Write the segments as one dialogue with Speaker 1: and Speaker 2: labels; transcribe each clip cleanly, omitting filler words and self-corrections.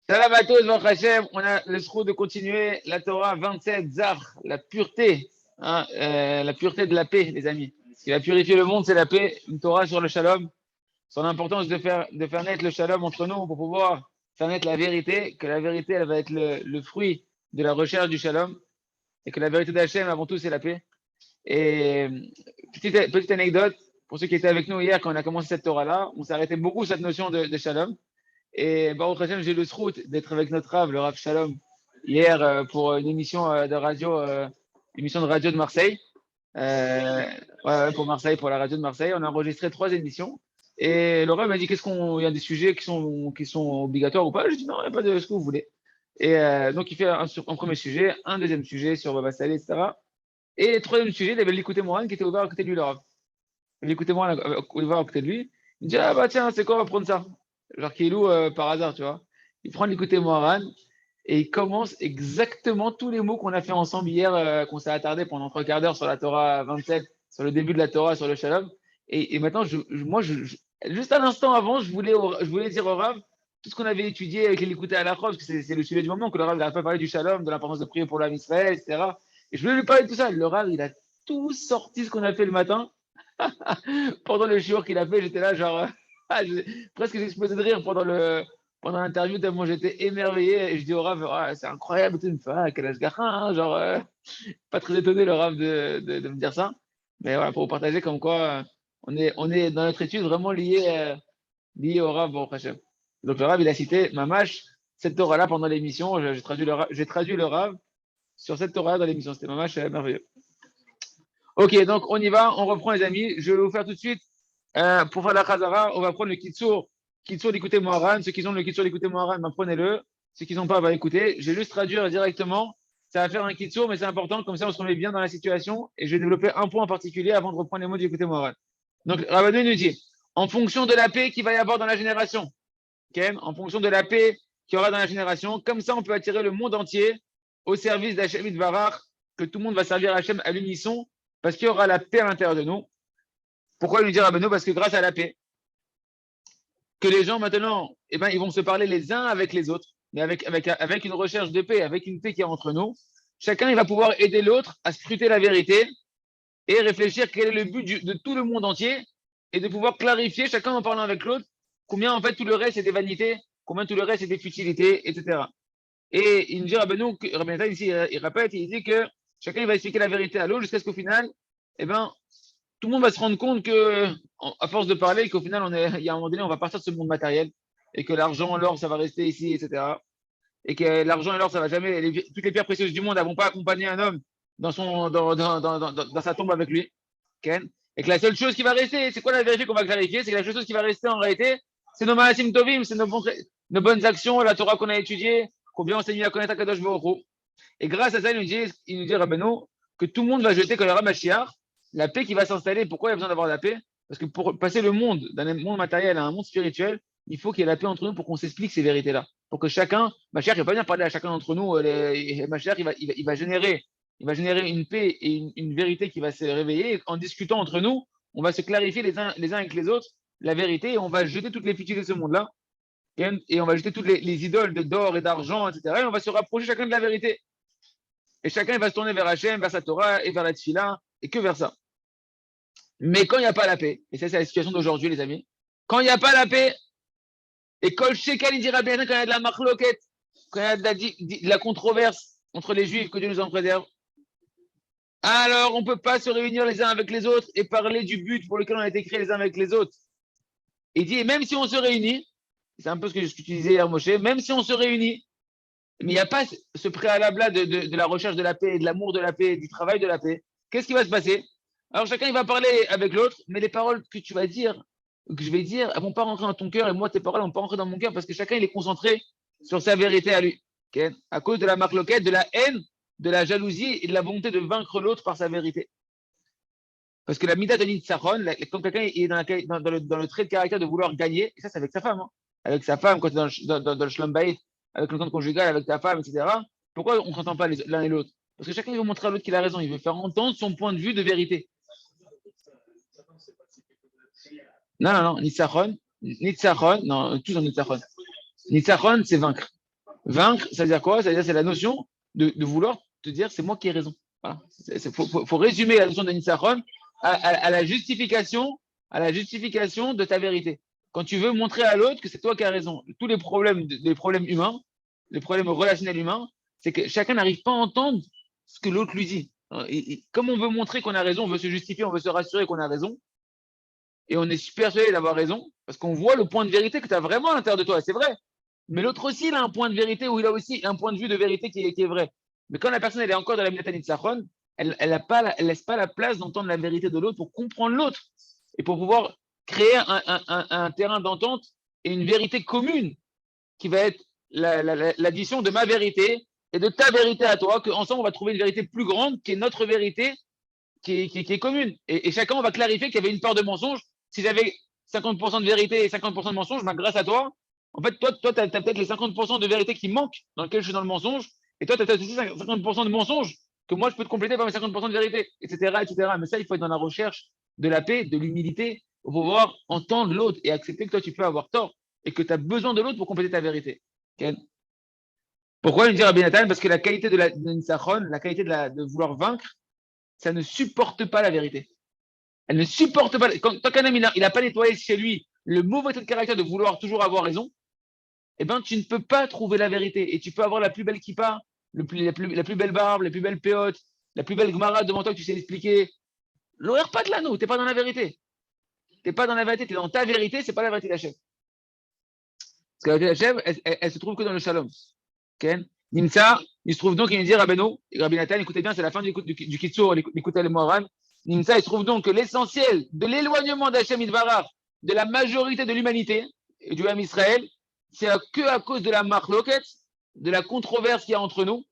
Speaker 1: Salam à tous, Baruch Hashem. On a le sroud de continuer la Torah 27, Zar, la pureté, la pureté de la paix, les amis. Ce qui va purifier le monde, c'est la paix. Une Torah sur le shalom, son importance de faire naître le shalom entre nous pour pouvoir faire naître la vérité, que la vérité, elle va être le fruit de la recherche du shalom, et que la vérité d'Hachem, avant tout, c'est la paix. Et petite anecdote, pour ceux qui étaient avec nous hier, quand on a commencé cette Torah-là, on s'est arrêté beaucoup sur cette notion de shalom. Et Baruch Hashem, j'ai eu le srout d'être avec notre Rav, le Rav Shalom, hier pour une émission de radio, émission de radio de Marseille. Ouais, pour Marseille, pour la radio de Marseille. On a enregistré 3 émissions. Et le Rav m'a dit il y a des sujets qui sont obligatoires ou pas. Je dis non, il n'y a pas de ce que vous voulez. Et donc il fait un premier sujet, un deuxième sujet sur Baba Salé, etc. Et le troisième sujet, il avait l'écouté Moran qui était ouvert à côté de lui, le Rav. L'écouté Moran ouvert à côté de lui. Il me dit ah bah tiens, c'est quoi, on va prendre ça. Genre Kilou par hasard, tu vois. Il prend l'écouter Moharan et il commence exactement tous les mots qu'on a fait ensemble hier, qu'on s'est attardé pendant 3 quarts d'heure sur la Torah 27, sur le début de la Torah, sur le Shalom. Et maintenant, juste à l'instant avant, je voulais dire au Rav tout ce qu'on avait étudié avec l'écouter à la Rav, parce que c'est le sujet du moment, que le Rav n'arrête pas parlé du Shalom, de l'importance de prier pour l'âme Israël, etc. Et je voulais lui parler de tout ça. Le Rav, il a tout sorti ce qu'on a fait le matin. Pendant le shiur qu'il a fait, j'étais là, genre. Presque j'ai explosé de rire pendant l'interview, tellement j'étais émerveillé. Et je dis au Rav, c'est incroyable, tu me fais, quel âge garin, genre, pas très étonné le Rav de me dire ça. Mais voilà, pour vous partager comme quoi on est dans notre étude vraiment lié au Rav, bon, Hashem. Donc le Rav, il a cité Mamash, cette Torah-là pendant l'émission. J'ai traduit le Rav sur cette Torah dans l'émission. C'était Mamash merveilleux. Ok, donc on y va, on reprend les amis. Je vais vous faire tout de suite. Pour faire la Khazara, on va prendre le Kitsour d'écouter Moharan. Ceux qui ont le Kitsour d'écouter Moharan, ben, prenez-le. Ceux qui n'ont pas, va écouter. Je vais juste traduire directement. Ça va faire un Kitsour, mais c'est important. Comme ça, on se remet bien dans la situation. Et je vais développer un point en particulier avant de reprendre les mots d'écouter Moharan. Donc, Rabbanou nous dit, en fonction de la paix qu'il va y avoir dans la génération, okay, en fonction de la paix qu'il y aura dans la génération, comme ça, on peut attirer le monde entier au service d'Hachem Itbarach, que tout le monde va servir Hachem à l'unisson, parce qu'il y aura la paix à l'intérieur de nous. Pourquoi lui dire Rabbanou? Parce que grâce à la paix, que les gens maintenant, eh ben, ils vont se parler les uns avec les autres, mais avec une recherche de paix, avec une paix qui est entre nous. Chacun, il va pouvoir aider l'autre à scruter la vérité et réfléchir quel est le but de tout le monde entier et de pouvoir clarifier, chacun en parlant avec l'autre, combien en fait tout le reste c'est des vanités, combien tout le reste c'est des futilités, etc. Et il nous dit Rabbanou, Rabbi ici, il répète, il dit que chacun il va expliquer la vérité à l'autre jusqu'à ce qu'au final, eh ben, tout le monde va se rendre compte que, à force de parler, qu'au final, il y a un moment donné, on va partir de ce monde matériel et que l'argent, l'or, ça va rester ici, etc. Et que l'argent et l'or, ça va jamais, toutes les pierres précieuses du monde, elles vont pas accompagner un homme dans sa tombe avec lui. Okay. Et que la seule chose qui va rester, c'est quoi la vérité qu'on va clarifier? C'est que la seule chose qui va rester en réalité, c'est nos ma'asim tovim, c'est nos bonnes actions, la Torah qu'on a étudiée, combien on s'est mis à connaître Akadosh Baruch Hu. Et grâce à ça, il nous dit Rabbeinu, que tout le monde va jeter quand il y aura Mashiach, la paix qui va s'installer. Pourquoi il y a besoin d'avoir la paix? Parce que pour passer le monde d'un monde matériel à un monde spirituel, il faut qu'il y ait la paix entre nous pour qu'on s'explique ces vérités-là. Pour que chacun, Mashiach, il va pas venir parler à chacun d'entre nous, Mashiach, il va générer une paix et une vérité qui va se réveiller. Et en discutant entre nous, on va se clarifier les uns avec les autres la vérité et on va jeter toutes les futilités de ce monde-là. Et on va jeter toutes les idoles d'or et d'argent, etc. Et on va se rapprocher chacun de la vérité. Et chacun il va se tourner vers Hachem, vers sa Torah et vers la Tfila, et que vers ça. Mais quand il n'y a pas la paix, et ça c'est la situation d'aujourd'hui les amis, quand il n'y a pas la paix, et Kol Shekel il dira bien quand il y a de la marloquette, quand il y a de la controverse entre les juifs, que Dieu nous en préserve, alors on ne peut pas se réunir les uns avec les autres et parler du but pour lequel on a été créés les uns avec les autres. Il dit, même si on se réunit, c'est un peu ce que tu disais hier Moshe, même si on se réunit, mais il n'y a pas ce préalable-là de la recherche de la paix, de l'amour de la paix, du travail de la paix. Qu'est-ce qui va se passer? Alors chacun il va parler avec l'autre, mais les paroles que tu vas dire, que je vais dire, elles ne vont pas rentrer dans ton cœur, et moi tes paroles ne vont pas rentrer dans mon cœur, parce que chacun il est concentré sur sa vérité à lui. Okay? À cause de la marloquette, de la haine, de la jalousie et de la volonté de vaincre l'autre par sa vérité. Parce que la mida de Nitzachon, quand quelqu'un est dans le trait de caractère de vouloir gagner, et ça c'est avec sa femme, hein. Avec sa femme, quand tu es dans le Shlom Bayit, avec le compte conjugal, avec ta femme, etc. Pourquoi on ne s'entend pas l'un et l'autre? Parce que chacun il veut montrer à l'autre qu'il a raison, il veut faire entendre son point de vue de vérité. Non, Nitzachon, non, tous en Nitzachon. Nitzachon, c'est vaincre. Vaincre, ça veut dire quoi? Ça veut dire c'est la notion de vouloir te dire c'est moi qui ai raison. Voilà. Faut résumer la notion de Nitzachon à à la justification de ta vérité. Quand tu veux montrer à l'autre que c'est toi qui as raison. Tous les problèmes humains, les problèmes relationnels humains, c'est que chacun n'arrive pas à entendre ce que l'autre lui dit. Et comme on veut montrer qu'on a raison, on veut se justifier, on veut se rassurer qu'on a raison, et on est persuadé d'avoir raison, parce qu'on voit le point de vérité que tu as vraiment à l'intérieur de toi, c'est vrai. Mais l'autre aussi, il a un point de vérité où il a aussi un point de vue de vérité qui est vrai. Mais quand la personne elle est encore dans la Minatan Nitzachon, elle ne laisse pas la place d'entendre la vérité de l'autre pour comprendre l'autre et pour pouvoir créer un terrain d'entente et une vérité commune qui va être l'addition de ma vérité et de ta vérité à toi, qu'ensemble on va trouver une vérité plus grande qui est notre vérité qui est commune. Et chacun on va clarifier qu'il y avait une part de mensonge. Si j'avais 50% de vérité et 50% de mensonge, ben, grâce à toi, en fait, toi tu as peut-être les 50% de vérité qui manquent, dans lequel je suis dans le mensonge, et toi, tu as aussi 50% de mensonge que moi, je peux te compléter par mes 50% de vérité, etc., etc. Mais ça, il faut être dans la recherche de la paix, de l'humilité, pour pouvoir entendre l'autre et accepter que toi, tu peux avoir tort et que tu as besoin de l'autre pour compléter ta vérité. Okay. Pourquoi il me dit Rabbi Nathan? Parce que la qualité de Nitzachon, la qualité de vouloir vaincre, ça ne supporte pas la vérité. Elle ne supporte pas. Tant qu'un homme, il n'a pas nettoyé chez lui le mauvais trait de caractère de vouloir toujours avoir raison, eh ben, tu ne peux pas trouver la vérité. Et tu peux avoir la plus belle kippa, la plus belle barbe, la plus belle péote, la plus belle gmara devant toi que tu sais expliquer. L'horaire pas de l'anneau, tu n'es pas dans la vérité. Tu n'es pas dans la vérité, tu es dans ta vérité, c'est pas la vérité d'Hachem. Parce que la vérité d'Hachem, elle se trouve que dans le shalom. Okay? Nimsa, il se trouve donc, il me dit Rabbeinu, Rabbi Nathan, écoutez bien, c'est la fin du Kitsour, l'écoutez le Moharan. Nimsa, il se trouve donc que l'essentiel de l'éloignement d'Hachem Idvarach, de la majorité de l'humanité et du Ham Israël, c'est que à cause de la marloquette, de la controverse qu'il y a entre nous.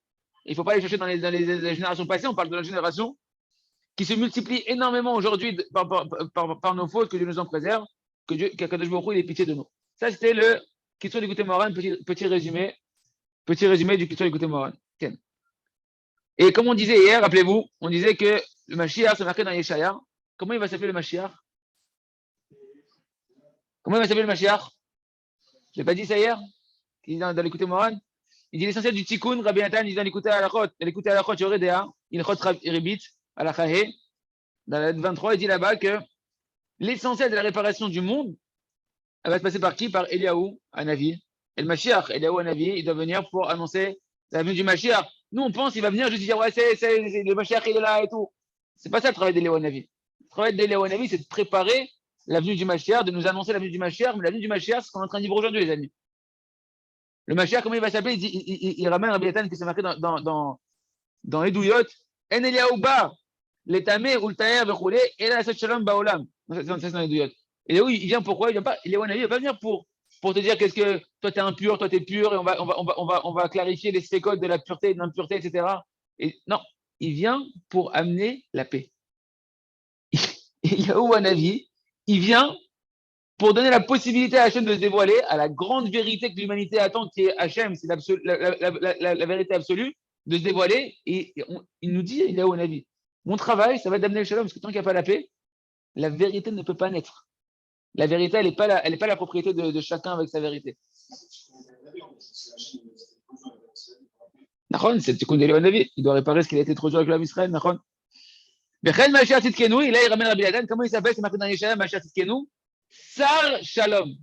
Speaker 1: Il ne faut pas aller chercher dans les générations passées, on parle de la génération qui se multiplie énormément aujourd'hui par nos fautes, que Dieu nous en préserve, que Kadosh Baruch Hu ait pitié de nous. Ça, c'était le Kitsour d'écouter Moharan, petit résumé du Kitsour d'écouter Moharan. Et comme on disait hier, rappelez-vous, on disait que le Mashiach, c'est marqué dans Yeshaya. Comment il va s'appeler le Mashiach? Comment il va s'appeler le Mashiach? Je l'ai pas dit ça hier? Il dit dans l'écouter Moran. Il dit l'essentiel du Tikkun, Rabbi Nathan, il dit dans l'écouter à la Chot, Yoredea, il Chot Ribit, à la Chahe, dans la 23, il dit là-bas que l'essentiel de la réparation du monde, elle va se passer par qui? Par Eliaou, Hanavi. Et le Mashiach, Eliaou, Hanavi, il doit venir pour annoncer la venue du Mashiach. Nous, on pense qu'il va venir juste dire, ouais, le Mashiach, il est là et tout. C'est pas ça le travail d'Eliaou, Hanavi. Le travail d'Eliaou, Hanavi, c'est de préparer la venue du Mashiach, de nous annoncer la venue du Mashiach, mais la venue du Mashiach, c'est ce qu'on est en train de vivre aujourd'hui, les amis. Le Mashiach, comment il va s'appeler? Il ramène Rabbi Nathan qui s'est marqué dans Edouyot. En Eliaouba, l'étamé ou le taïr, et là, c'est Shalom Baolam. C'est dans Edouyot. Et oui, il vient pourquoi? Il vient pas, il est Wanavi, il va pas venir pour te dire qu'est-ce que toi t'es impur, toi t'es pur, et on va clarifier les spécotes de la pureté et de l'impureté, etc. Et non, il vient pour amener la paix. Eliaou Hanavi, il vient pour donner la possibilité à Hachem de se dévoiler, à la grande vérité que l'humanité attend, qui est Hachem, c'est la vérité absolue, de se dévoiler. Et il nous dit, il est au Navi, mon travail, ça va être d'amener le shalom, parce que tant qu'il n'y a pas la paix, la vérité ne peut pas naître. La vérité, elle n'est pas, la propriété de chacun avec sa vérité. Nachon, c'est le tikkun d'Eliyahu Navi. Il doit réparer ce qu'il a été trop dur avec l'homme Israël. Nachon. Bechel Mashiach Tzidkenu, et là il ramène Rabbi Nathan. Comment il s'appelle? C'est marqué dans Yeshaya, Mashiach Tzidkenu. Sar Shalom,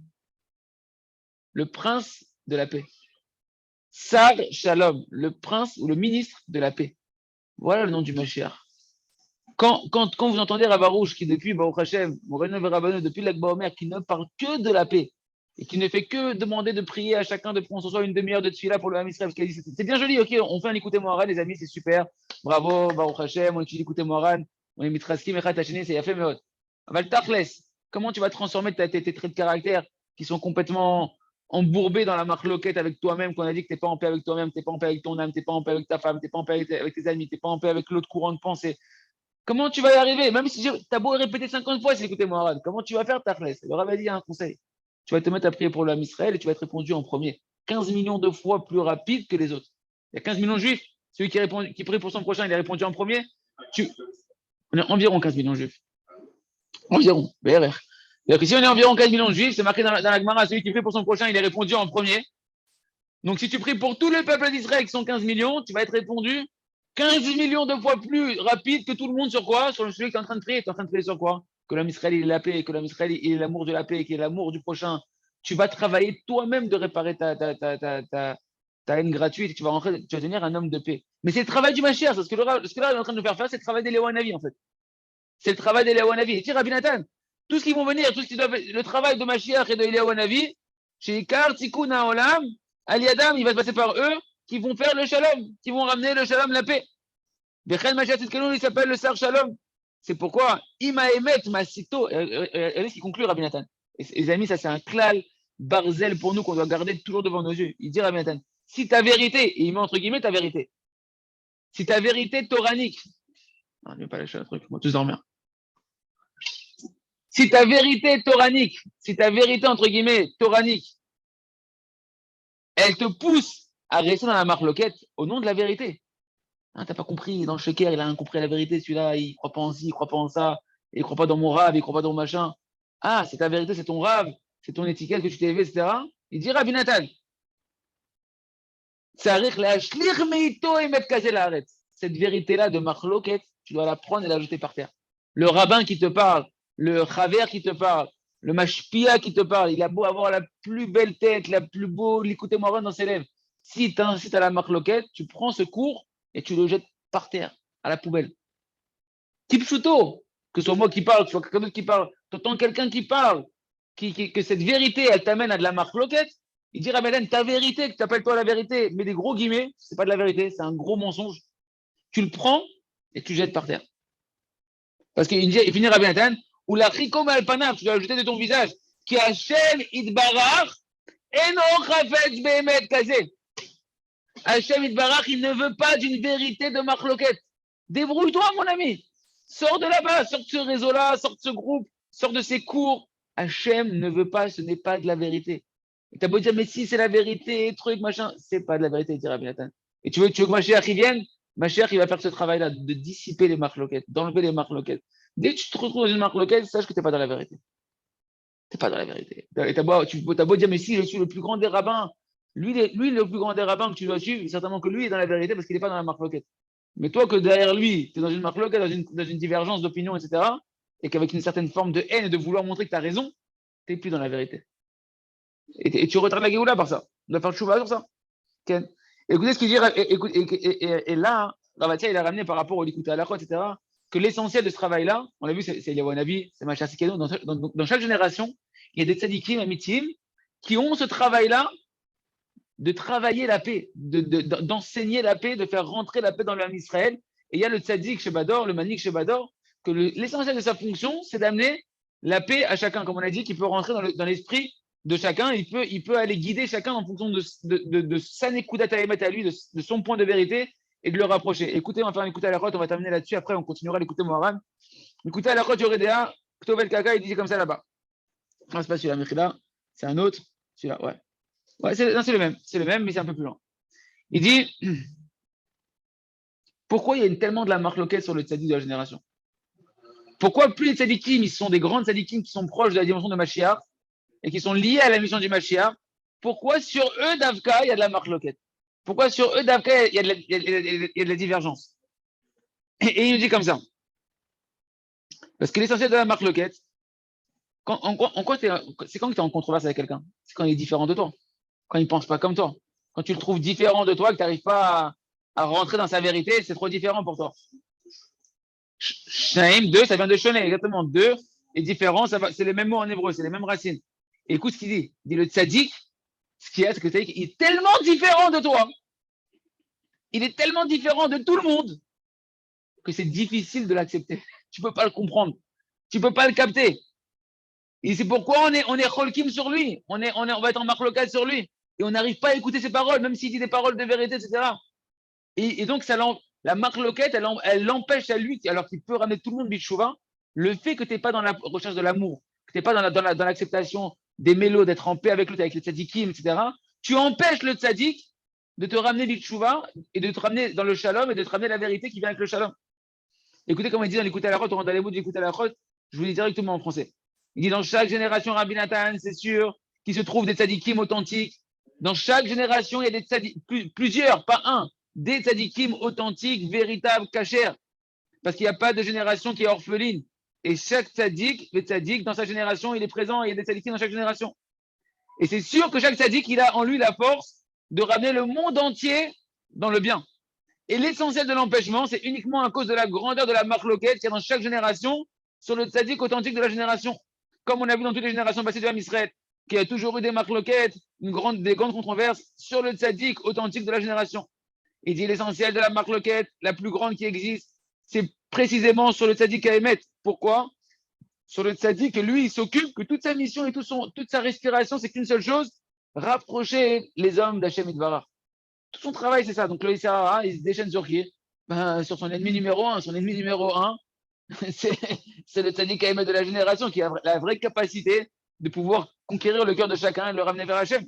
Speaker 1: le prince de la paix. Sar Shalom, le prince ou le ministre de la paix. Voilà le nom du Mashiach. Quand vous entendez Ravarouche qui depuis Baruch Hashem, Moreno Verabano, depuis l'Akba Omer, qui ne parle que de la paix et qui ne fait que demander de prier à chacun de prendre ce soir une demi-heure de tefila pour le Ham Israël, parce qu'il dit c'est bien joli, ok, on fait un écouter Moharan, les amis, c'est super, bravo, Baruch Hashem, on étudie écouter Moharan, on est mitraskim, echat hacheni, c'est yafé meot. Aval tachles, comment tu vas transformer tes traits de caractère qui sont complètement embourbés dans la marque loquette avec toi-même, qu'on a dit que tu n'es pas en paix avec toi-même, tu n'es pas en paix avec ton âme, tu n'es pas en paix avec ta femme, tu n'es pas en paix avec tes amis, tu n'es pas en paix avec l'autre courant de pensée. Comment tu vas y arriver? Même si tu as beau répéter 50 fois, c'est écouter Moharan, comment tu vas faire tachles? Le Rav a dit un conseil. Tu vas te mettre à prier pour l'homme Israël et tu vas être répondu en premier. 15 millions de fois plus rapide que les autres. Il y a 15 millions de juifs. Celui qui prie pour son prochain, il est répondu en premier. On est environ 15 millions de juifs. Environ, BRR. C'est-à-dire que si on est environ 15 millions de juifs, c'est marqué dans la Gemara, celui qui prie pour son prochain, il est répondu en premier. Donc, si tu pries pour tout le peuple d'Israël qui sont 15 millions, tu vas être répondu 15 millions de fois plus rapide que tout le monde sur quoi? Sur celui qui est en train de prier. Tu es en train de prier sur quoi? Que l'homme Israël il est la paix, que l'homme Israël il est l'amour de la paix, qu'il est l'amour du prochain. Tu vas travailler toi-même de réparer ta haine gratuite et tu vas rentrer, tu vas devenir un homme de paix. Mais c'est le travail du Mashiach. Ce que là, il est en train de nous faire faire, c'est le travail d'Eliyahu Hanavi, en fait. C'est le travail d'Eliyahu Hanavi. Et tu Rabbi Nathan, tout ce qui vont venir, tout ce qui doit, le travail de Mashiach et de Eliyahu Hanavi, chez Ikar, Tikkun Haolam, Aliadam, il va se passer par eux qui vont faire le shalom, qui vont ramener le shalom, la paix. Bechel Mashiach Tzidkenu, il s'appelle le Sar Shalom. C'est pourquoi Ima Emet Masito, regardez ce qui conclut Rabbi Nathan. Et les amis, ça c'est un klal barzel pour nous qu'on doit garder toujours devant nos yeux. Il dit Rabbi Nathan, si ta vérité, et il met entre guillemets ta vérité, si ta vérité toranique, non, ne pas lâcher un truc, on va tous dormir. Si ta vérité toranique, si ta vérité entre guillemets toranique, elle te pousse à rester dans la marloquette au nom de la vérité. Hein, t'as pas compris, dans le shaker, il a rien compris la vérité, celui-là, il croit pas en ci, il croit pas en ça, il croit pas dans mon rave, il croit pas dans mon machin. Ah, c'est ta vérité, c'est ton rave, c'est ton étiquette que tu t'es élevé, etc. Il dit Rabbi Nathan, cette vérité-là de marloquette, tu dois la prendre et la jeter par terre. Le rabbin qui te parle, le chaver qui te parle, le mashpia qui te parle, il a beau avoir la plus belle tête, la plus beau, l'écouter morin dans ses lèvres. Si tu incites à la marloquette, tu prends ce cours et tu le jettes par terre, à la poubelle. Tipshuto, que ce soit moi qui parle, que ce soit quelqu'un d'autre qui parle, tu entends quelqu'un qui parle, que cette vérité, elle t'amène à de la marloquette, il dit Rabbi, ta vérité, que tu appelles toi la vérité, mais des gros guillemets, c'est pas de la vérité, c'est un gros mensonge. Tu le prends et tu le jettes par terre. Parce qu'il finit Rabbi Nathan, ou la rikom al-panav, tu dois le jeter de ton visage, qui Hashem idbarach, eno chafetz behemet kazeh. Hashem idbarach, il ne veut pas d'une vérité de marloquette. Débrouille-toi, mon ami. Sors de là-bas, sors de ce réseau-là, sors de ce groupe, sors de ces cours. Hashem ne veut pas, ce n'est pas de la vérité. Tu as beau dire, mais si c'est la vérité, truc, machin, c'est pas de la vérité, dit Rabbi Nathan. Et tu veux que Mashiach y vienne? Mashiach, il va faire ce travail-là, de dissiper les marloquettes, d'enlever les marloquettes. Dès que tu te retrouves dans une marloquette, sache que tu n'es pas dans la vérité. Tu n'es pas dans la vérité. Tu as beau dire, mais si je suis le plus grand des rabbins, lui, le plus grand des rabbins que tu dois suivre, certainement que lui est dans la vérité parce qu'il n'est pas dans la marloquette. Mais toi, que derrière lui, tu es dans une marloquette, dans une divergence d'opinion, etc., et qu'avec une certaine forme de haine et de vouloir montrer que tu as raison, tu n'es plus dans la vérité. Et tu retardes la Géoula par ça. On doit faire le chouva sur ça. Okay. Écoutez ce qu'il dit, et là, Ravatia, il a ramené par rapport au Likuté à la Chot, etc., que l'essentiel de ce travail-là, on l'a vu, c'est Eliyahu Hanavi, c'est Mashiach Tzidkenu, dans chaque génération, il y a des tzadikim, amitim, qui ont ce travail-là de travailler la paix, d'enseigner la paix, de faire rentrer la paix dans l'âme Israël. Et il y a le tzadik Shebador, le manik Shebador, que l'essentiel de sa fonction, c'est d'amener la paix à chacun, comme on a dit, qui peut rentrer dans l'esprit de chacun, il peut aller guider chacun en fonction de sa nekudat ha'emet à lui, de son point de vérité, et de le rapprocher. Écoutez, on va faire un écouter à la rote, on va terminer là-dessus, après on continuera à l'écouter Moharan. Écoutez à la rote, Yoredea, Ktovel Kaka, il disait comme ça là-bas. Non, c'est pas celui-là, Mechila, c'est un autre, celui-là, ouais. Ouais, c'est le même, mais c'est un peu plus lent. Il dit, pourquoi il y a tellement de la marloquette sur le tzaddik de la génération? Pourquoi plus les tzaddikim, ils sont des grands tzaddikim qui sont proches de la dimension de Mashiach, et qui sont liés à la mission du Mashiach, pourquoi sur eux d'Avka, il y a de la marloquette? Pourquoi sur eux d'Avka, il y a de la divergence? Et il nous dit comme ça. Parce que l'essentiel de la marloquette, c'est quand tu es en controverse avec quelqu'un? C'est quand il est différent de toi. Quand il ne pense pas comme toi. Quand tu le trouves différent de toi, que tu n'arrives pas à rentrer dans sa vérité, c'est trop différent pour toi. Shaim, deux, ça vient de Shoné, exactement. Deux et différent, c'est les mêmes mots en hébreu, c'est les mêmes racines. Et écoute ce qu'il dit. Il dit le tzaddik, ce qu'il y a, c'est que le tzaddik, il est tellement différent de toi. Il est tellement différent de tout le monde que c'est difficile de l'accepter. Tu ne peux pas le comprendre. Tu ne peux pas le capter. Et c'est pourquoi on est cholkim sur lui. On va être en marloquette sur lui. Et on n'arrive pas à écouter ses paroles, même s'il dit des paroles de vérité, etc. Et donc, la marloquette, elle l'empêche à lui, alors qu'il peut ramener tout le monde bichouva, le fait que tu n'es pas dans la recherche de l'amour, que tu n'es pas dans l'acceptation des mélos, d'être en paix avec l'autre, avec les tzadikim, etc. Tu empêches le tzadik de te ramener bichouva et de te ramener dans le shalom et de te ramener la vérité qui vient avec le shalom. Écoutez comment il dit dans l'écoute à la rote, on rentre dans les mots de l'écoute à la rote, je vous dis directement en français. Il dit dans chaque génération, Rabbi Nathan, c'est sûr, qu'il se trouve des tzadikim authentiques, Dans chaque génération, il y a des tzadikim, plusieurs, pas un, des tzadikim authentiques, véritables, cachers. Parce qu'il n'y a pas de génération qui est orpheline. Et chaque tzadik, le tzadik, dans sa génération, il est présent, et il y a des tzadikim dans chaque génération. Et c'est sûr que chaque tzadik, il a en lui la force de ramener le monde entier dans le bien. Et l'essentiel de l'empêchement, c'est uniquement à cause de la grandeur de la marloquette qu'il y a dans chaque génération sur le tzadik authentique de la génération. Comme on a vu dans toutes les générations passées de la Misraël, qu'il y a toujours eu des marloquettes, des grandes controverses sur le tzadik authentique de la génération. Il dit l'essentiel de la marloquette, la plus grande qui existe, c'est précisément sur le tzaddik à émettre. Pourquoi? Sur le tzaddik, lui, il s'occupe que toute sa mission et toute sa respiration, c'est qu'une seule chose, rapprocher les hommes d'Hachem Idvarach. Tout son travail, c'est ça. Donc, le Issara, il se déchaîne sur qui? Sur son ennemi numéro un. Son ennemi numéro un, c'est le tzaddik à émettre de la génération qui a la vraie capacité de pouvoir conquérir le cœur de chacun et le ramener vers Hachem.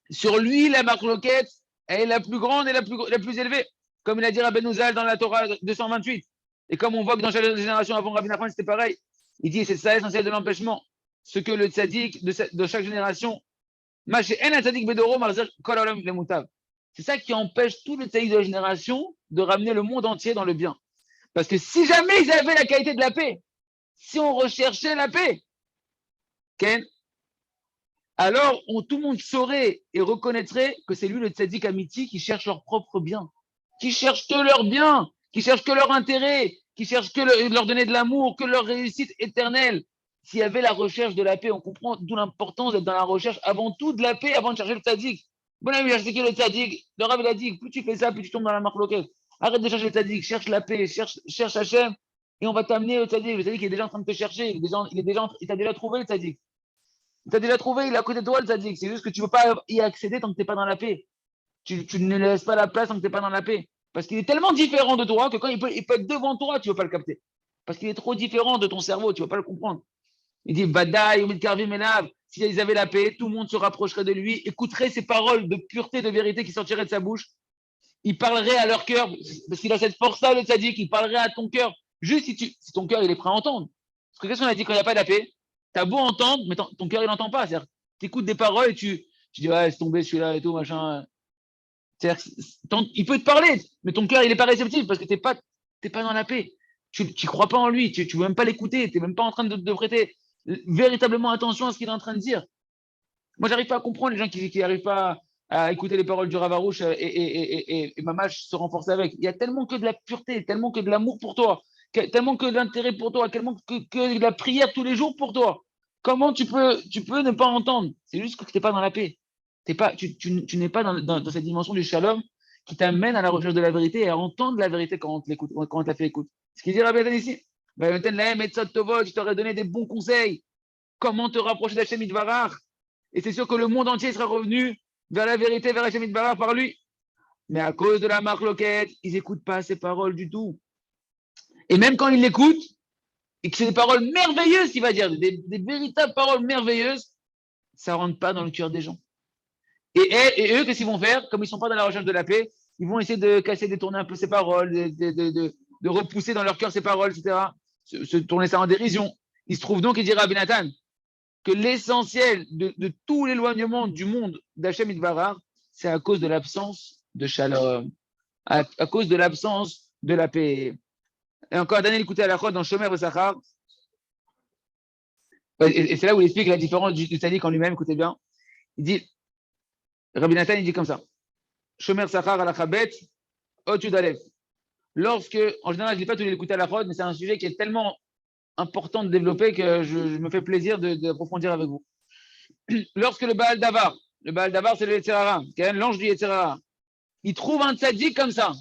Speaker 1: Sur lui, la marloquette, elle est la plus grande et la plus élevée. Comme il a dit Rabbi Nouzal dans la Torah 228. Et comme on voit que dans chaque génération avant Rabbi Nachman, c'était pareil. Il dit, c'est ça l'essentiel de l'empêchement. Ce que le tzaddik de chaque génération, c'est ça qui empêche tout le tzaddik de la génération de ramener le monde entier dans le bien. Parce que si jamais ils avaient la qualité de la paix, si on recherchait la paix, okay, alors tout le monde saurait et reconnaîtrait que c'est lui le tzaddik amiti qui cherche leur propre bien, qui cherche que leur bien, qui cherche que leur intérêt, qui cherche que leur donner de l'amour, que leur réussite éternelle. S'il y avait la recherche de la paix, on comprend d'où l'importance d'être dans la recherche avant tout de la paix, avant de chercher le tzaddik. Bon ami, c'est qui le tzaddik? Le Rav il a dit, plus tu fais ça, plus tu tombes dans la marloquette. Arrête de chercher le tzaddik, cherche la paix, cherche Hachem, et on va t'amener au tzaddik. Le tzaddik est déjà en train de te chercher, il t'a déjà trouvé le tzaddik. Il t'a déjà trouvé, il est à côté de toi le tzaddik. C'est juste que tu ne peux pas y accéder tant que tu n'es pas dans la paix. Tu ne laisses pas la place tant que tu n'es pas dans la paix. Parce qu'il est tellement différent de toi que quand il peut être devant toi, tu ne veux pas le capter. Parce qu'il est trop différent de ton cerveau, tu ne vas pas le comprendre. Il dit, Badaï, Omid Karvim Enav, s'ils avaient la paix, tout le monde se rapprocherait de lui, écouterait ses paroles de pureté, de vérité qui sortiraient de sa bouche. Il parlerait à leur cœur, parce qu'il a cette force-là, le tzaddik, il parlerait à ton cœur. Juste si ton cœur, il est prêt à entendre. Parce que qu'est-ce qu'on a dit quand il n'y a pas de la paix? Tu as beau entendre, mais ton cœur, il n'entend pas. C'est-à-dire, tu écoutes des paroles et tu dis, ouais, c'est tombé celui-là et tout, machin. Il peut te parler, mais ton cœur, il n'est pas réceptif parce que tu n'es pas dans la paix. Tu ne crois pas en lui, tu ne veux même pas l'écouter, tu n'es même pas en train de prêter véritablement attention à ce qu'il est en train de dire. Moi, j'arrive pas à comprendre les gens qui n'arrivent pas à écouter les paroles du Rav Arush et Mamash se renforcer avec. Il y a tellement que de la pureté, tellement que de l'amour pour toi, tellement que de l'intérêt pour toi, tellement que de la prière tous les jours pour toi. Comment tu peux ne pas entendre? C'est juste que tu n'es pas dans la paix. Tu n'es pas dans cette dimension du shalom qui t'amène à la recherche de la vérité et à entendre la vérité quand on te la fait écouter. Ce qu'il dit Rabbi Nathan ici, je t'aurais donné des bons conseils. Comment te rapprocher d'Hachem Idvarach? Et c'est sûr que le monde entier sera revenu vers la vérité, vers Hachem Idvarach par lui. Mais à cause de la marloquette, ils n'écoutent pas ces paroles du tout. Et même quand ils l'écoutent, et que c'est des paroles merveilleuses qu'il va dire, des véritables paroles merveilleuses, ça ne rentre pas dans le cœur des gens. Et eux, qu'est-ce qu'ils vont faire? Comme ils ne sont pas dans la recherche de la paix, ils vont essayer de casser, détourner un peu ces paroles, de repousser dans leur cœur ces paroles, etc. Se tourner ça en dérision. Il se trouve donc, il dira à Benathan, que l'essentiel de tout l'éloignement du monde d'Hachem Idvarach, c'est à cause de l'absence de shalom, à cause de l'absence de la paix. Et encore, Daniel écoutait à la chôte dans Shomer V'Sachar. Et c'est là où il explique la différence du tzaddik en lui-même, écoutez bien. Il dit, Rabbi Nathan, il dit comme ça. Shomer Sachar al Achabet, Otud Aleph. Lorsque, en général, je ne dis pas tous les écouter à la chôte, mais c'est un sujet qui est tellement important de développer que je me fais plaisir d'approfondir avec vous. Lorsque le Baal Davar c'est le Yetzirara, l'ange du Yetzirara, il trouve un tzaddik comme ça.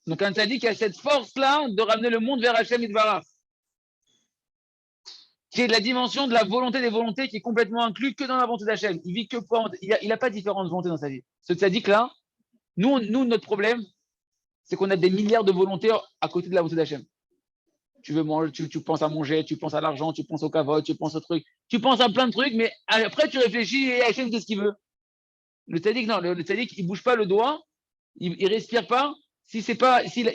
Speaker 1: Donc un tzaddik qui a cette force-là de ramener le monde vers Hachem Idvarach, qui est de la dimension de la volonté des volontés qui est complètement inclus que dans la volonté d'Hachem. Il vit que pour, il n'a pas différentes volontés dans sa vie. Ce tzaddik-là, nous, notre problème, c'est qu'on a des milliards de volontés à côté de la volonté d'Hachem. Tu veux manger, tu penses à manger, tu penses à l'argent, tu penses au kavod, tu penses au truc, tu penses à plein de trucs, mais après tu réfléchis et Hachem fait ce qu'il veut. Le tzaddik, non, le tzaddik, il bouge pas le doigt, il respire pas. S'il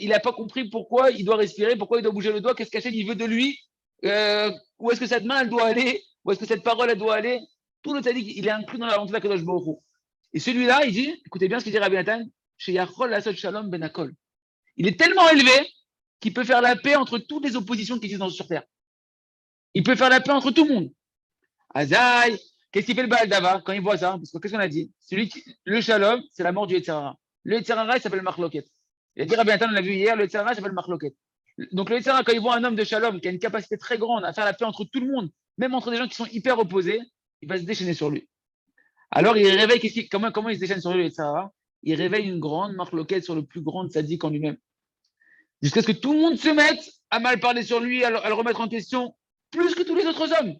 Speaker 1: n'a pas compris pourquoi il doit respirer, pourquoi il doit bouger le doigt, qu'est-ce qu'Hachem il veut de lui, où est-ce que cette main elle doit aller, où est-ce que cette parole elle doit aller. Tout le tzaddik, il est inclus dans la volonté d'Akadosh Baruch Hu. Et celui-là, il dit, écoutez bien ce qu'il dit Rabbi Nathan, chez Yachol Asod Shalom Ben Akol. Il est tellement élevé qu'il peut faire la paix entre toutes les oppositions qui existent sur Terre. Il peut faire la paix entre tout le monde. Azaï, qu'est-ce qu'il fait le Baal Dava quand il voit ça? Parce que qu'est-ce qu'on a dit? Le Shalom, c'est la mort du Yetzirara. Le Yetzirara, il s'appelle Marloket. Il a dit Rabbi Nathan, on l'a vu hier, le Yetzirara s'appelle Marloket. Donc le Yetzirara, quand il voit un homme de Shalom qui a une capacité très grande à faire la paix entre tout le monde, même entre des gens qui sont hyper opposés, il va se déchaîner sur lui. Alors il réveille, comment il se déchaîne sur lui, le Yetzirara? Il réveille une grande Marloket sur le plus grand tzaddik en lui-même. Jusqu'à ce que tout le monde se mette à mal parler sur lui, à le remettre en question, plus que tous les autres hommes.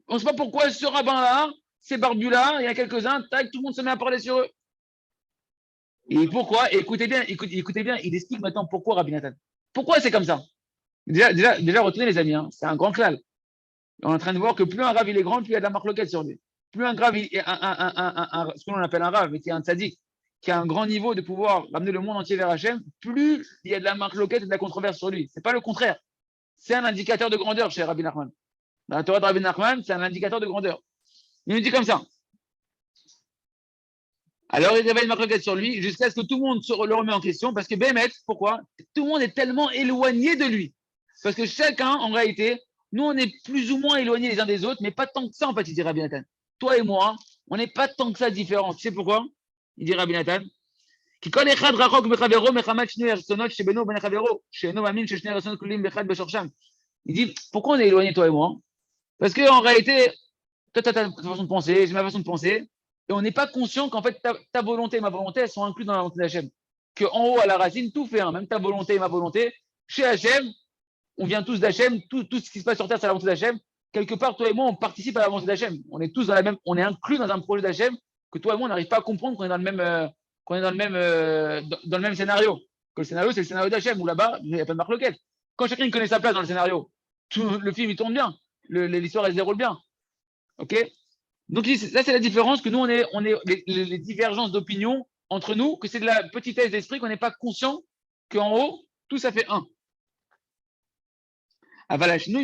Speaker 1: On ne sait pas pourquoi ce rabbin-là, ces barbus-là, il y a quelques-uns, tac, tout le monde se met à parler sur eux. Et pourquoi? Et écoutez bien, il explique maintenant pourquoi Rabbi Nathan. Pourquoi c'est comme ça? Déjà, retenez les amis, hein, c'est un grand clal. On est en train de voir que plus un rave il est grand, plus il y a de la marloquette sur lui. Plus un grave, ce que l'on appelle un rave, mais qui est un tzaddik, qui a un grand niveau de pouvoir ramener le monde entier vers Hachem, plus il y a de la marloquette et de la controverse sur lui. C'est pas le contraire. C'est un indicateur de grandeur chez Rabbi Nachman. Dans la Torah de Rabbi Nachman, c'est un indicateur de grandeur. Il nous dit comme ça. Alors il réveille une marloquette sur lui jusqu'à ce que tout le monde le remet en question, parce que Bémet, pourquoi? Tout le monde est tellement éloigné de lui. Parce que chacun, en réalité, nous on est plus ou moins éloignés les uns des autres, mais pas tant que ça en fait, il dit Rabbi Nathan. Toi et moi, on n'est pas tant que ça différents. Tu sais pourquoi? Il dit Rabbi Nathan. Il dit, pourquoi on est éloigné, toi et moi? Parce qu'en réalité, toi, tu as ta façon de penser, j'ai ma façon de penser, et on n'est pas conscient qu'en fait, ta volonté et ma volonté, elles sont incluses dans la volonté d'Hachem. Qu'en haut, à la racine, tout fait un, même ta volonté et ma volonté. Chez Hachem, on vient tous d'Hachem, tout ce qui se passe sur Terre, c'est la volonté d'Hachem. Quelque part, toi et moi, on participe à la volonté d'Hachem. On est tous dans la même, on est inclus dans un projet d'Hachem que toi et moi, on n'arrive pas à comprendre qu'on est dans le même, dans le même scénario. Que le scénario, c'est le scénario d'Hachem, où là-bas, il n'y a pas de marloquette. Quand chacun connaît sa place dans le scénario, le film, il tourne bien. L'histoire, elle se déroule bien. OK? Donc, là, c'est la différence que nous, on est les divergences d'opinion entre nous, que c'est de la petitesse d'esprit, qu'on n'est pas conscient qu'en haut, tout ça fait un. Nous, il nous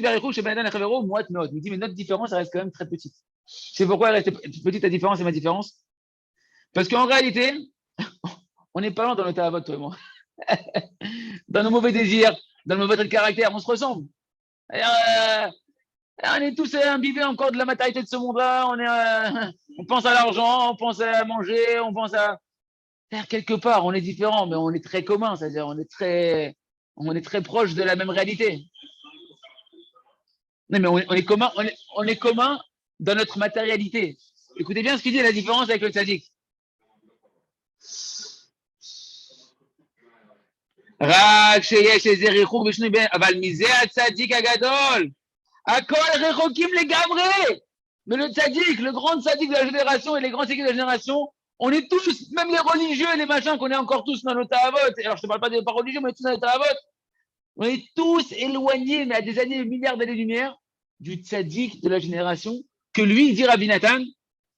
Speaker 1: dit, mais notre différence, elle reste quand même très petite. C'est pourquoi elle reste petite, la différence et ma différence? Parce qu'en réalité, on n'est pas loin dans le tahavot, toi et moi. Dans nos mauvais désirs, dans nos mauvais traits de caractère, on se ressemble. On est tous imbibés encore de la matérialité de ce monde-là. On pense à l'argent, on pense à manger, on pense à faire quelque part. On est différents, mais on est très commun, c'est-à-dire on est très proche de la même réalité. Non, mais on est commun dans notre matérialité. Écoutez bien ce qu'il dit, la différence avec le tzaddik. רק שיש איזה ריחוק בשני בין, אבל מזה הצדיק הגדול, הכל רחוקים לגמרי. Mais le tzaddik, le grand tzaddik de la génération et les grands tzaddiks de la génération, on est tous, même les religieux et les machins, qu'on est encore tous dans nos tahavot. Alors je ne te parle pas des pas religieux, mais on est tous dans les tahavot. On est tous éloignés, mais à des années, milliards d'années-lumière, du tzaddik de la génération, que lui, dit Rabbi Nathan,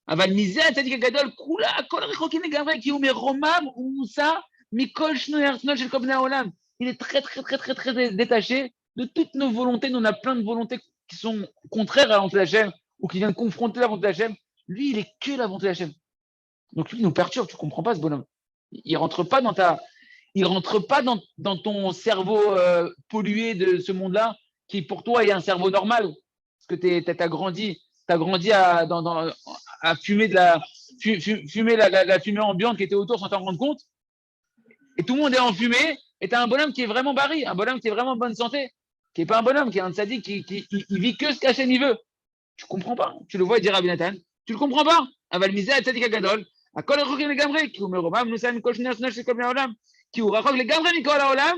Speaker 1: אבל מזה הצדיק הגדול, כולה, הכל רחוקים לגמרי, כי הוא מרומם ומוסר, Mikol Shnoer Snol Shel Kol Bnei Haolam. Il est très détaché de toutes nos volontés. Nous, on a plein de volontés qui sont contraires à la volonté d'Hachem ou qui viennent confronter la volonté d'Hachem. Lui, il est que la volonté d'Hachem. Donc lui, il nous perturbe. Tu comprends pas ce bonhomme. Il rentre pas dans ton cerveau pollué de ce monde-là, qui pour toi est un cerveau normal, parce que t'as grandi à fumer la fumée ambiante qui était autour sans t'en rendre compte. Et tout le monde est enfumé, et tu as un bonhomme qui est vraiment barré, un bonhomme qui est vraiment en bonne santé, qui n'est pas un bonhomme, qui est un tzaddik, qui vit que ce qu'Hachem il veut. Tu comprends pas. Tu le vois dire Rabbi Nathan. Tu le comprends pas. Aval misé à tzaddik agadol. Akol rachok legamre, ki hu meromam nusa mikol shnei asnol shel kol bnei haolam, ki hu rachok legamre mikol haolam,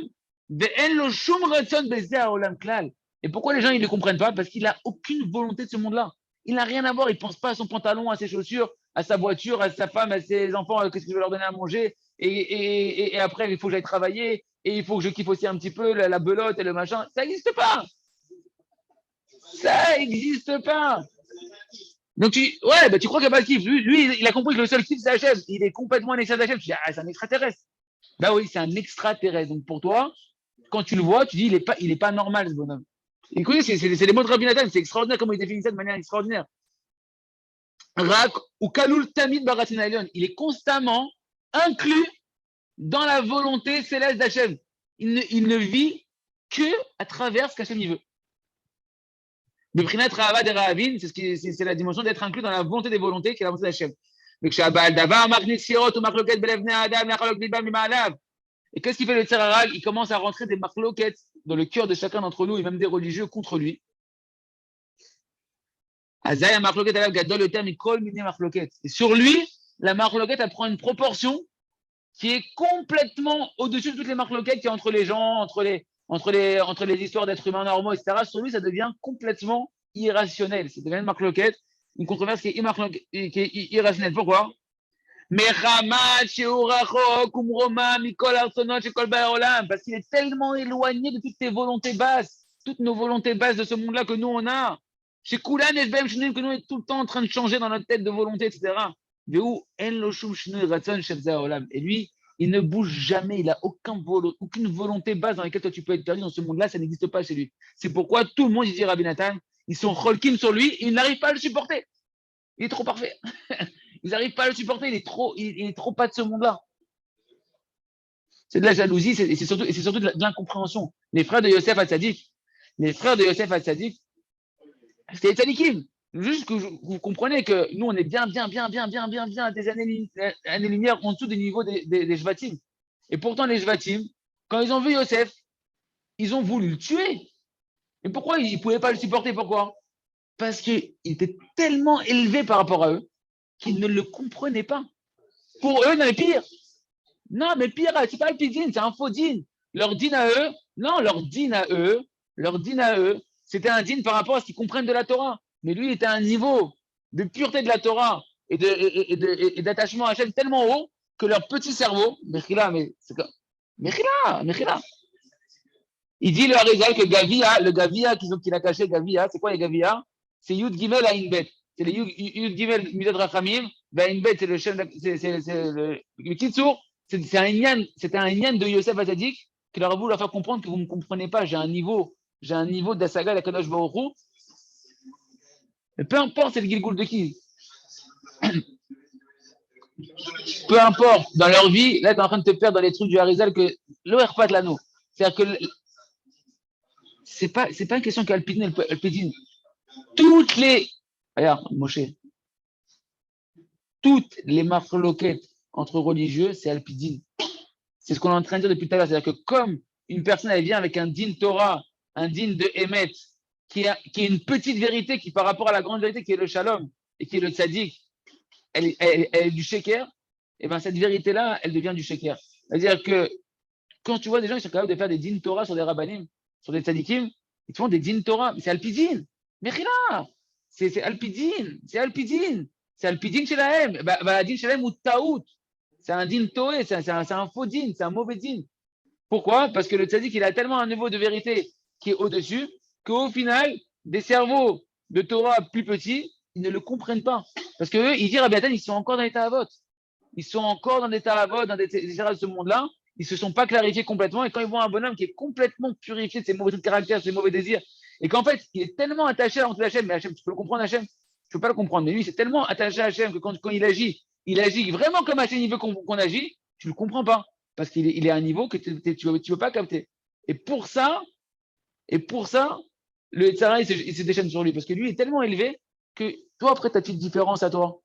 Speaker 1: ve'en lo shum ratzon beze haolam klal. Et pourquoi les gens ils ne comprennent pas? Parce qu'il n'a aucune volonté de ce monde-là. Il n'a rien à voir. Il ne pense pas à son pantalon, à ses chaussures, à sa voiture, à sa femme, à ses enfants, qu'est-ce que je vais leur donner à manger. Et après, il faut que j'aille travailler. Et il faut que je kiffe aussi un petit peu la belote et le machin. Ça n'existe pas. Ça n'existe pas. Donc, tu crois qu'il n'y a pas de kiff. Lui, il a compris que le seul kiff, c'est Hachem. Il est complètement un extraterrestre. Tu dis, c'est un extraterrestre. Bah oui, c'est un extraterrestre. Donc, pour toi, quand tu le vois, tu dis, il est pas normal, ce bonhomme. Écoutez, c'est les mots de Rabbi Nathan. C'est extraordinaire comment il définit ça de manière extraordinaire. Rak ou Kalul Tamid Baratina Elion. Il est constamment inclus dans la volonté céleste d'Hachem. Il ne vit que à travers ce qu'Hachem veut. Le Prinat Rahava de Rahavin, c'est la dimension d'être inclus dans la volonté des volontés qui est la volonté d'Hachem. Et qu'est-ce qu'il fait le Tzararal? Il commence à rentrer des marloquettes dans le cœur de chacun d'entre nous et même des religieux contre lui. Et sur lui, la marloquette elle prend une proportion qui est complètement au-dessus de toutes les marloquettes qu'il y a entre les gens, entre les histoires d'êtres humains normaux, etc. Sur lui, ça devient complètement irrationnel. Ça devient une marloquette, une controverse qui est irrationnelle. Pourquoi? Parce qu'il est tellement éloigné de toutes tes volontés basses, toutes nos volontés basses de ce monde-là que nous, on a. Chez Koulan et que nous, on est tout le temps en train de changer dans notre tête de volonté, etc. Et lui, il ne bouge jamais, il n'a aucune volonté basse dans laquelle toi tu peux être perdu dans ce monde-là, ça n'existe pas chez lui. C'est pourquoi tout le monde, il dit Rabbi Nathan, ils sont cholkim sur lui, ils n'arrivent pas à le supporter. Il est trop parfait. Ils n'arrivent pas à le supporter, il est trop pas de ce monde-là. C'est de la jalousie, et c'est surtout de l'incompréhension. Les frères de Yosef Hatzadik, c'était les tzadikim. Juste que vous comprenez que nous, on est bien à des années-lumière en dessous du niveau des Shvatim. Et pourtant, les Shvatim, quand ils ont vu Yosef, ils ont voulu le tuer. Et pourquoi ils ne pouvaient pas le supporter? Pourquoi? Parce qu'il était tellement élevé par rapport à eux qu'ils ne le comprenaient pas. Pour eux, non, mais pire. Non, mais pire, c'est pas le pidin, c'est un faux din. Leur din à eux, c'était un din par rapport à ce qu'ils comprennent de la Torah. Mais lui, il était à un niveau de pureté de la Torah et d'attachement à Hachem tellement haut que leur petit cerveau, Mechila, il dit le Harizal que le Gavia qu'il a caché, Gavia, c'est quoi les Gavia? C'est Yud Gimel à Inbet. C'est le Yud Gimel Midad Rachamim, Inbet, c'est le chef, le Kitsour, c'était un Inyan de Yosef Hatzadik qui leur a voulu leur faire comprendre que vous ne me comprenez pas, j'ai un niveau d'Asaga, la Kadosh Baruch Hu. Mais peu importe, c'est le Gilgoul de qui. Peu importe, dans leur vie, là, tu es en train de te perdre dans les trucs du Harizal que l'Oerpat l'anneau. C'est-à-dire que c'est pas une question qu'Alpidine, toutes les. Regarde, Moshe. Toutes les marloquettes entre religieux, c'est Alpidine. C'est ce qu'on est en train de dire depuis tout à l'heure. C'est-à-dire que comme une personne, elle vient avec un din Torah, un din de Emet, qui est une petite vérité qui, par rapport à la grande vérité qui est le Shalom et qui est le Tzadik, elle est du Sheker, et bien cette vérité-là, elle devient du Sheker. C'est-à-dire que quand tu vois des gens qui sont capables de faire des din Torah sur des Rabbanim, sur des Tzadikim, ils te font des din Torah, mais c'est Alpidine. Mais rien, c'est Alpidine, c'est Alpidine chez la M. La din chez la M ou Taout. C'est un din Toé, c'est un faux din, c'est un mauvais din. Pourquoi? Parce que le Tzadik, il a tellement un niveau de vérité qui est au-dessus, qu'au final, des cerveaux de Torah plus petits, ils ne le comprennent pas. Parce qu'eux, ils disent, Rabbi Nathan, ils sont encore dans l'état à vote. Ils sont encore dans l'état à vote, dans des de ce monde-là. Ils ne se sont pas clarifiés complètement. Et quand ils voient un bonhomme qui est complètement purifié de ses mauvais caractères, de ses mauvais désirs, et qu'en fait, il est tellement attaché à Hachem, mais Hachem, tu peux le comprendre, Hachem? Je ne peux pas le comprendre. Mais lui, c'est tellement attaché à Hachem que quand il agit vraiment comme Hachem veut qu'on agit, tu ne le comprends pas. Parce qu'il est à un niveau que tu ne peux pas capter. Et pour ça, le Tzara, il se déchaîne sur lui. Parce que lui est tellement élevé que toi, après, ta petite différence à toi.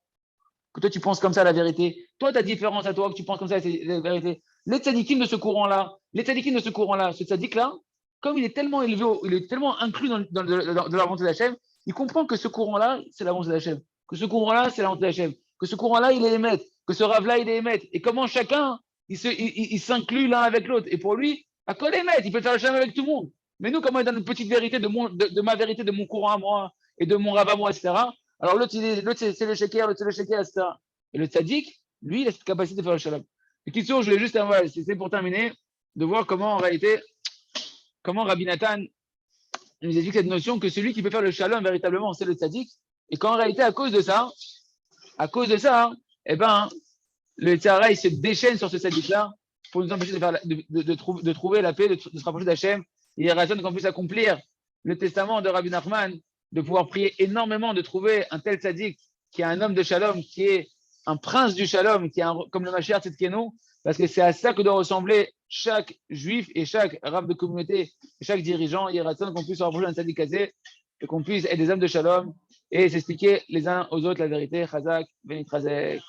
Speaker 1: Que toi, tu penses comme ça la vérité. Toi, ta différence à toi, que tu penses comme ça la vérité. Les tzadikim de ce courant-là, ce tzadik-là, comme il est tellement élevé, il est tellement inclus dans la volonté d'Hachem, il comprend que ce courant-là, c'est la volonté d'Hachem. Que ce courant-là, c'est la volonté d'Hachem. Que ce courant-là, il est émettre. Que ce rave-là, il est émettre. Et comment chacun, il s'inclut l'un avec l'autre. Et pour lui, à quoi émettre? Il peut faire le Hachem avec tout le monde. Mais nous, comment on est dans une petite vérité de ma vérité, de mon courant à moi, et de mon rave à moi, etc. Alors l'autre, c'est le sheker, l'autre, c'est le sheker, etc. Et le tzaddik, lui, il a cette capacité de faire le shalom. Et qui je voulais juste, c'est pour terminer, de voir comment, en réalité, comment Rabbi Nathan nous explique cette notion que celui qui peut faire le shalom véritablement, c'est le tzaddik. Et qu'en réalité, à cause de ça, eh ben, le tzara, il se déchaîne sur ce tzaddik-là pour nous empêcher de trouver la paix, de se rapprocher d'Hachem. Il raisonne qu'on puisse accomplir le testament de Rabbi Nachman, de pouvoir prier énormément, de trouver un tel tzaddik qui est un homme de shalom, qui est un prince du shalom, qui est comme le Mashiach Tzidkenu, parce que c'est à ça que doit ressembler chaque juif et chaque rabbin de communauté, et chaque dirigeant, Yeraton, qu'on puisse se rapprocher d'un tzaddik kazé, et qu'on puisse être des hommes de shalom et s'expliquer les uns aux autres la vérité. Chazak, Benit Chazek.